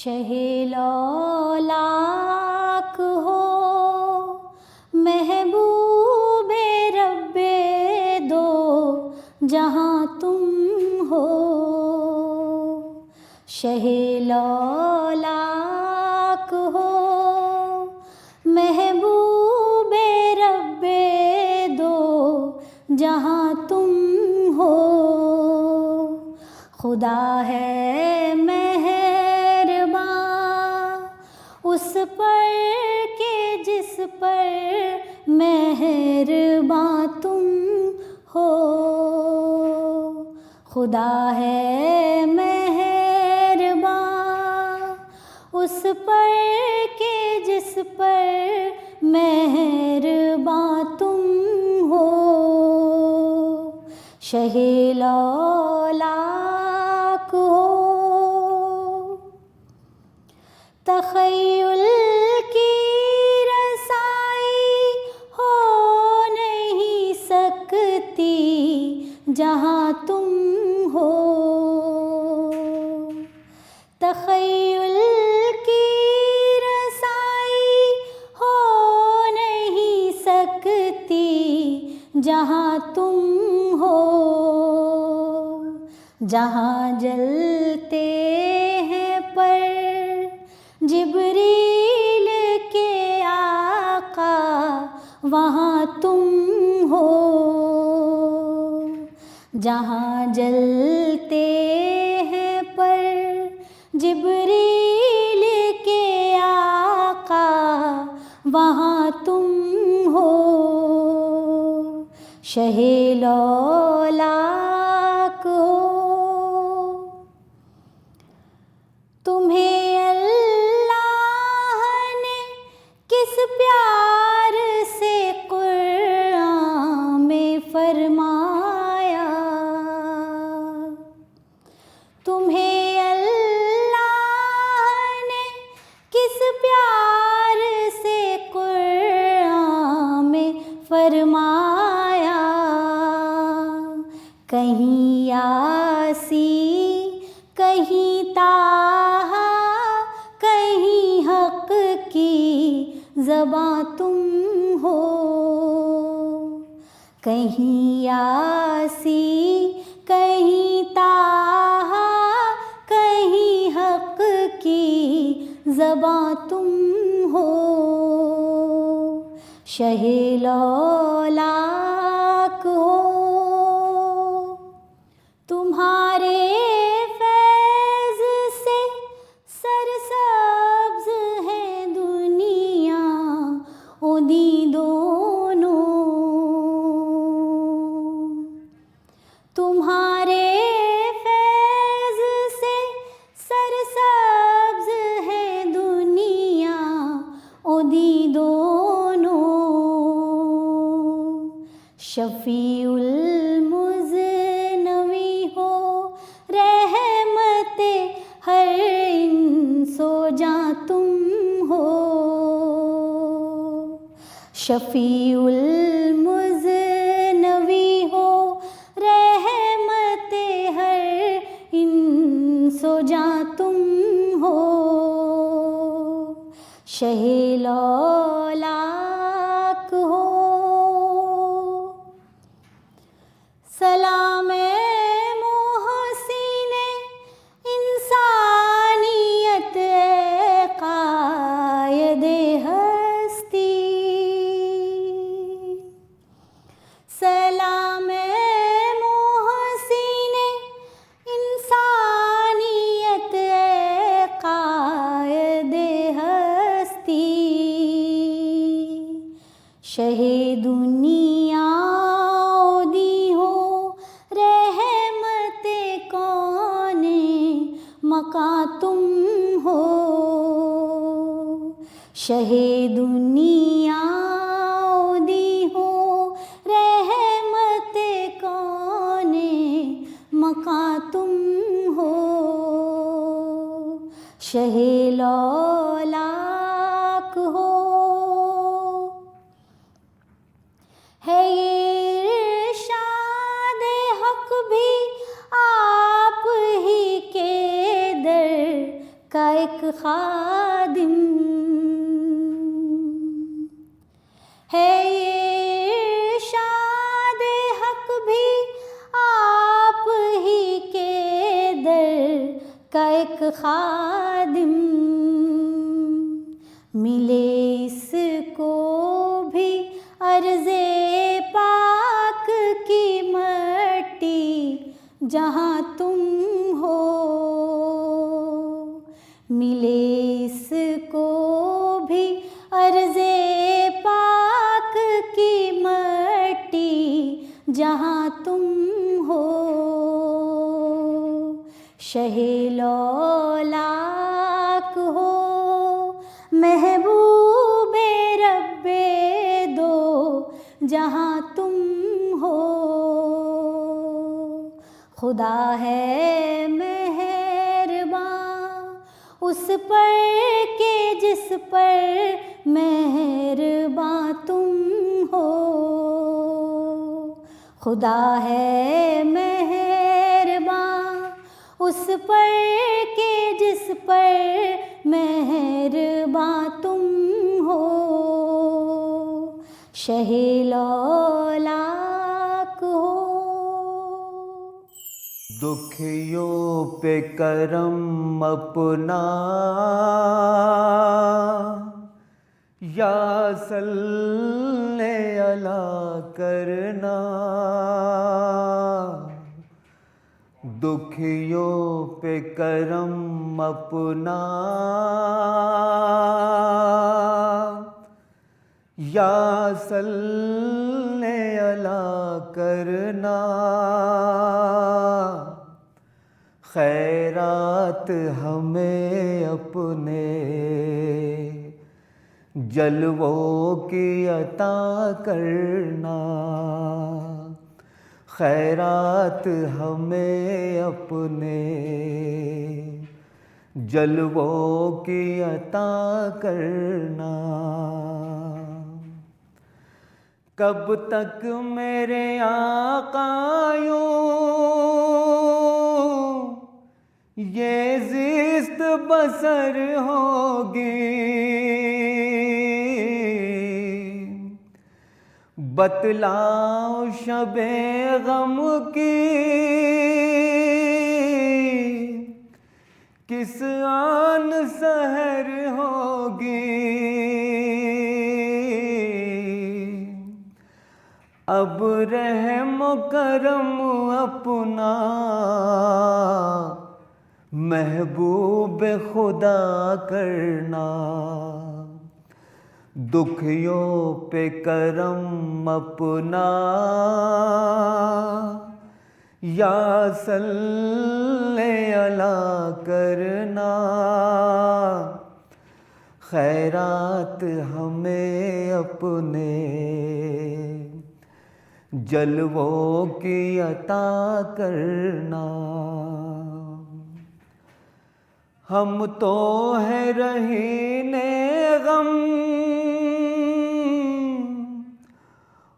شہ لولاک ہو محبوب رب دو جہاں تم ہو، شہ لولاک ہو محبوب رب دو جہاں تم ہو، خدا ہے مہرباں اس پر کہ جس پر مہرباں تم ہو، خدا ہے مہرباں اس پر کہ جس پر مہرباں تم ہو، شہ لولاک ہو تخیل کی رسائی ہو نہیں سکتی جہاں تم ہو، تخیل کی رسائی ہو نہیں سکتی جہاں تم ہو، جہاں جلتے ہیں پر جبریل کے آقا وہاں تم ہو، جہاں جلتے ہیں پر جبریل کے آقا وہاں تم ہو، شہ لولاک ہو تمہیں اللہ نے کس پیار سے قرآن میں فرمایا، تمہیں اللہ نے کس پیار سے قرآن میں فرمایا، کہیں یاسین کہیں طٰہٰ کہیں حق کی زباں تم ہو، کہیں یاسین کہیں طٰہٰ کہیں حق کی زباں تم ہو، شہ لولاک ہو تمہارے فیض سے سرسبز ہے دنیا اودی دونوں، تمہارے فیض سے سرسبز ہے دنیا اودی دونوں، شفیع المذنبی ہو رحمت ہر انس و جاں تم ہو، شفیع المذنبی ہو رحمت ہر انس و جاں تم ہو، شہ لولاک ہو سلام محسن انسانیت اے قائد ہستی، سلام محسن انسانیت اے قائد ہستی، شہ دنیا مکاں تم ہو، شہ دنیا دی ہو رحمت کون مکاں تم ہو، شہ لولاک ہو، ہے یہ ارشاد حق بھی آپ ہی کے در کا ایک خادم ہے یہ ارشاد حق بھی آپ ہی کے در کا ایک خادم، ملے اس کو بھی عرض پاک کی مٹی جہاں تم ہو، ملے اس کو بھی عرض پاک کی مٹی جہاں تم ہو، شہ لولاک ہو محبوب رب دو جہاں تم ہو، خدا ہے مہرباں اس پر کہ جس پر مہرباں تم ہو، خدا ہے مہرباں اس پر کہ جس پر مہرباں تم ہو، شہ لولاک ہو۔ دکھیوں پہ کرم اپنا یا صلی علی کرنا، دکھیوں پہ کرم اپنا یا صلی علی کرنا، خیرات ہمیں اپنے جلووں کی عطا کرنا، خیرات ہمیں اپنے جلووں کی عطا کرنا، کب تک میرے آقا یوں یہ زیست بسر ہوگی، بتلاؤ شب غم کی کس آن سحر ہوگی، اب رحم و کرم اپنا محبوب خدا کرنا، دکھیوں پہ کرم اپنا یا صلی علی کرنا، خیرات ہمیں اپنے جلووں کی عطا کرنا، ہم تو ہیں رہین غم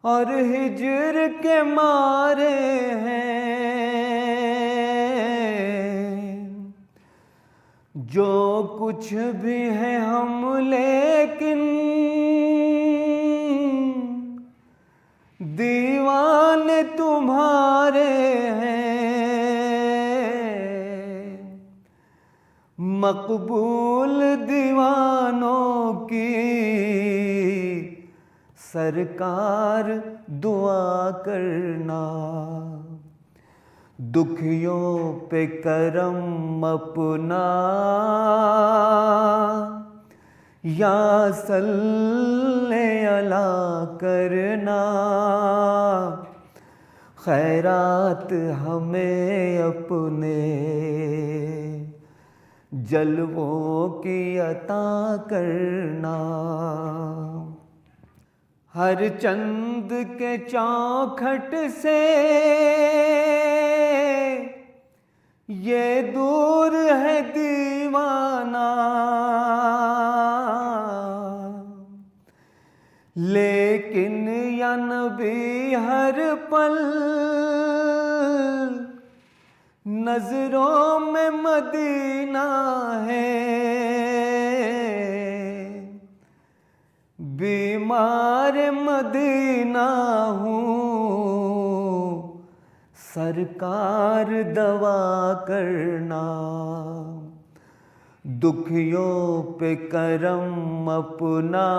اور ہجر کے مارے ہیں، جو کچھ بھی ہے ہم لیکن دیوانے تمہارے ہیں، مقبول دیوانوں کی سرکار دعا کرنا، دکھیوں پہ کرم اپنا یا صلی علی کرنا، خیرات ہمیں اپنے جلووں کی عطا کرنا، ہر چند کے چوکھٹ سے یہ دور ہے دیوانہ، لیکن یا نبی ہر پل نظروں میں مدینہ ہے، بیمار مدینہ ہوں، سرکار دوا کرنا، دکھیوں پہ کرم اپنا،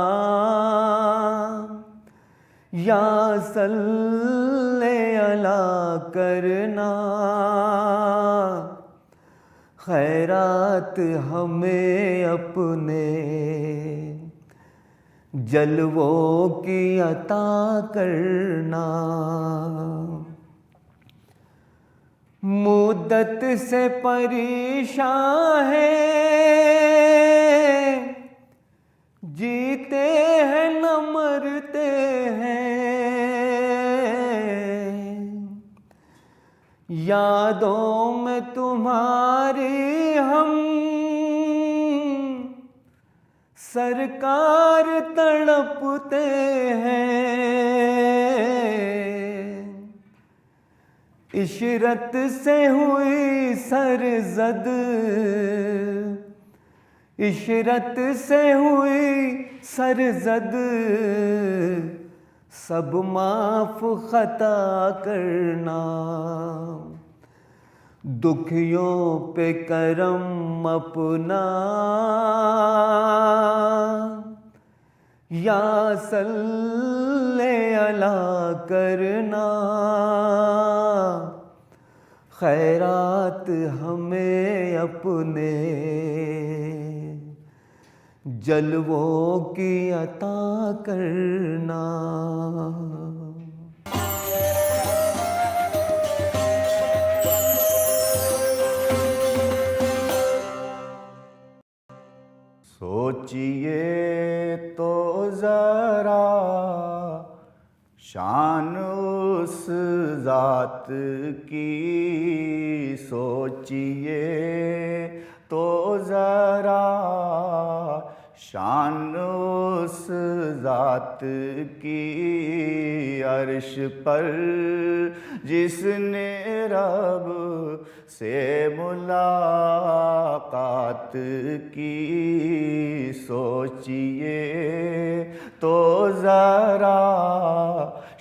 یا صلی علی کرنا، خیرات ہمیں اپنے جلووں کی عطا کرنا، مدت سے پریشان ہے، جیتے ہیں نہ مرتے ہیں، یادوں میں تمہاری ہم سرکار تڑپتے ہیں، عشرت سے ہوئی سرزد، عشرت سے ہوئی سرزد، سب معاف خطا کرنا، دکھیوں پہ کرم اپنا، یا صلی علی کرنا، خیرات ہمیں اپنے جلووں کی عطا کرنا۔ سوچئے تو ذرا شان اس ذات کی، سوچئے تو ذرا شان اس ذات کی، عرش پر جس نے رب سے ملاقات کی، سوچئے تو ذرا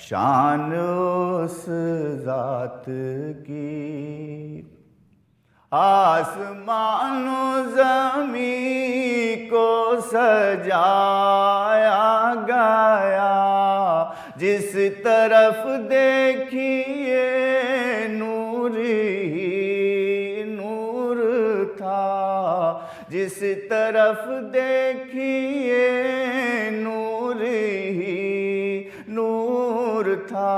شان اس ذات کی، آسمان و زمین کو سجایا گیا، جس طرف دیکھیے نور ہی نور تھا، جس طرف دیکھیے نور ہی نور تھا،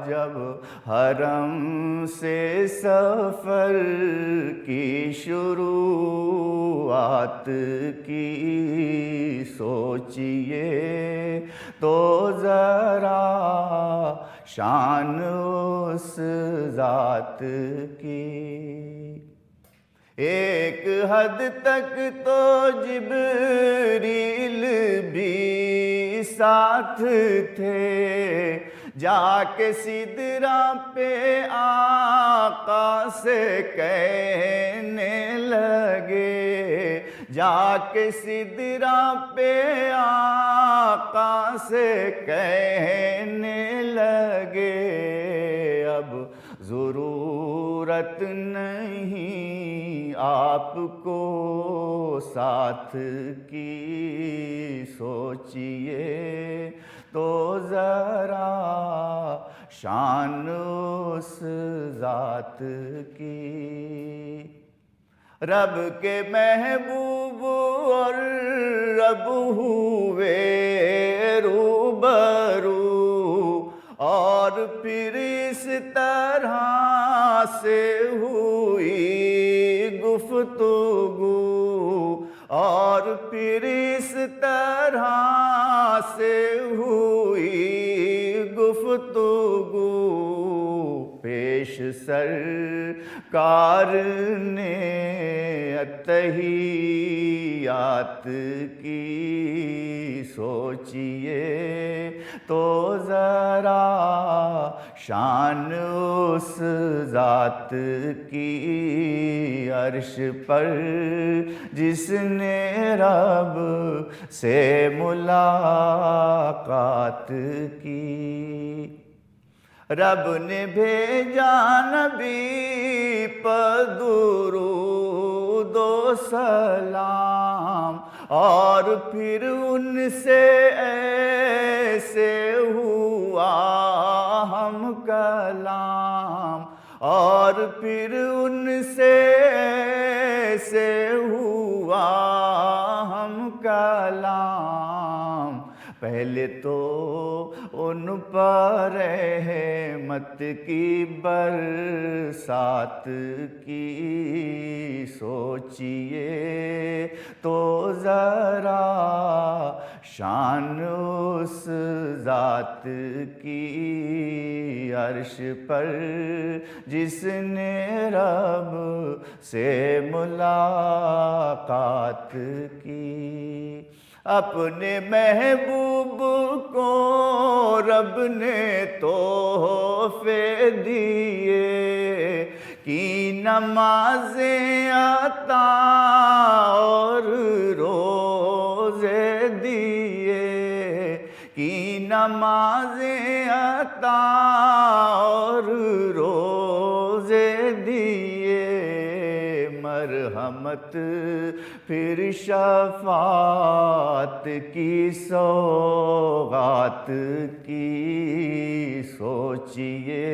جب حرم سے سفر کی شروعات کی، سوچئے تو ذرا شان اس ذات کی، ایک حد تک تو جبریل بھی ساتھ تھے، جا کے سدرہ پہ آقا سے کہنے لگے، جا کے سدرہ پہ آقا سے کہنے لگے، اب ضرورت نہیں آپ کو ساتھ کی، سوچئے تو ذرا شان اس ذات کی، رب کے محبوب اور رب ہوئے روبرو، اور پھر اس طرح سے ہوئی گفتگو، اور پھر اس طرح سے ہوئی گفتگو، پیش سر کارنے اتحیات کی سوچئے تو ذرا شان اس ذات کی عرش پر جس نے رب سے ملاقات کی۔ رب نے بھیجا نبی پر درود و سلام، اور پھر ان سے ایسے ہوا ہم کلام، اور پھر ان سے ایسے ہوا ہم کلام۔ پہلے تو ان پر رحمت کی برسات کی سوچئے تو ذرا شان اس ذات کی عرش پر جس نے رب سے ملاقات کی۔ اپنے محبوب کو رب نے تحفے دیے، کی نمازیں عطا اور روزے دیے، کی نمازیں عطا اور روزے دیے، مرحمت پھر شفاعت کی سوغات کی سوچئے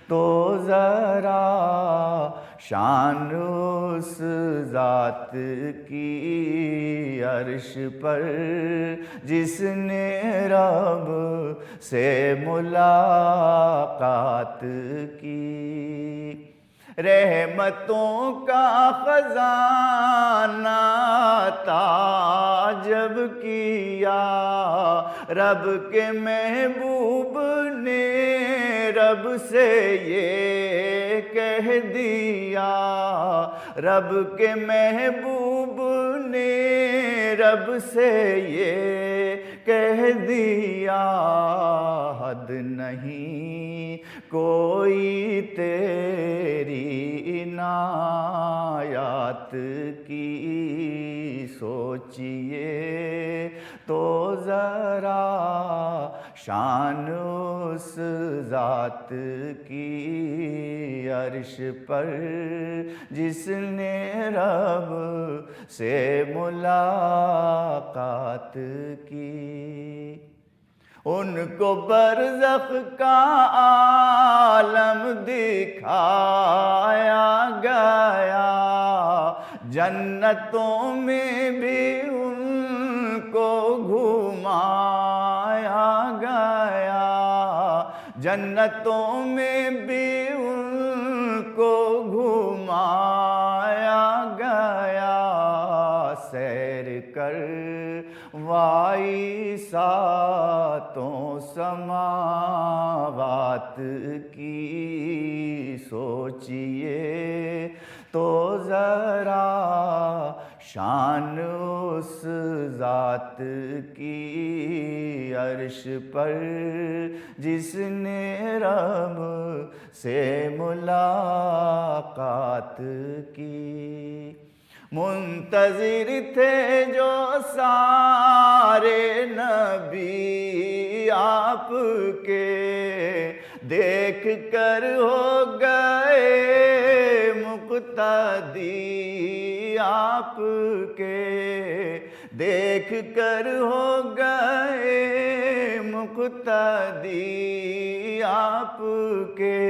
تو ذرا شان اس ذات کی عرش پر جس نے رب سے ملاقات کی۔ رحمتوں کا خزانہ عطا جب کیا رب کے محبوب نے رب سے یہ کہہ دیا، رب کے محبوب نے رب سے یہ کہہ دیا، حد نہیں کوئی تیری عنایات کی سوچئے تو ذرا شان اس ذات کی عرش پر جس نے رب سے ملاقات کی۔ ان کو برزخ کا عالم دکھایا گیا، جنتوں میں بھی ان کو گھمایا گیا، جنتوں میں بھی ان کو گھمایا گیا، سیر کر وائی ساتوں سماوات کی سوچئے تو ذرا شان اس ذات کی عرش پر جس نے رب سے ملاقات کی۔ منتظر تھے جو سارے نبی آپ کے، دیکھ کر ہو گئے مقتدی آپ کے، دیکھ کر ہو گئے مقتدی آپ کے،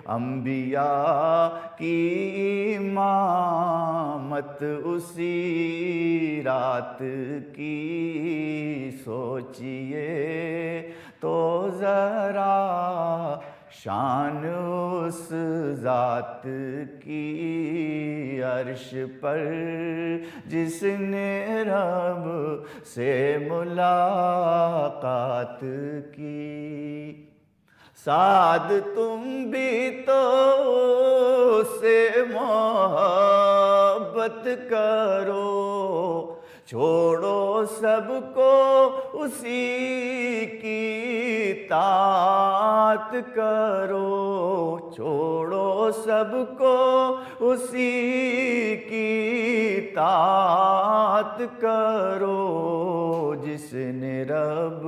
انبیاء کی امامت اسی رات کی سوچئے تو ذرا شان اس ذات کی عرش پر جس نے رب سے ملاقات کی۔ سعد تم بھی تو سے محبت کرو، چھوڑو سب کو اسی کی اطاعت کرو، چھوڑو سب کو اسی کی اطاعت کرو، جس نے رب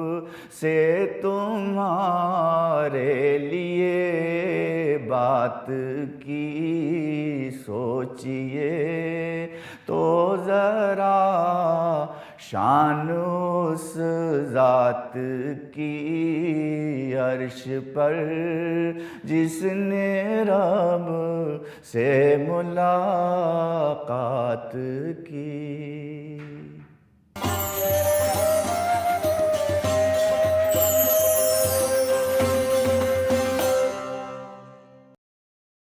سے تمہارے لیے بات کی سوچئے تو ذرا شان اس ذات کی عرش پر جس نے رب سے ملاقات کی۔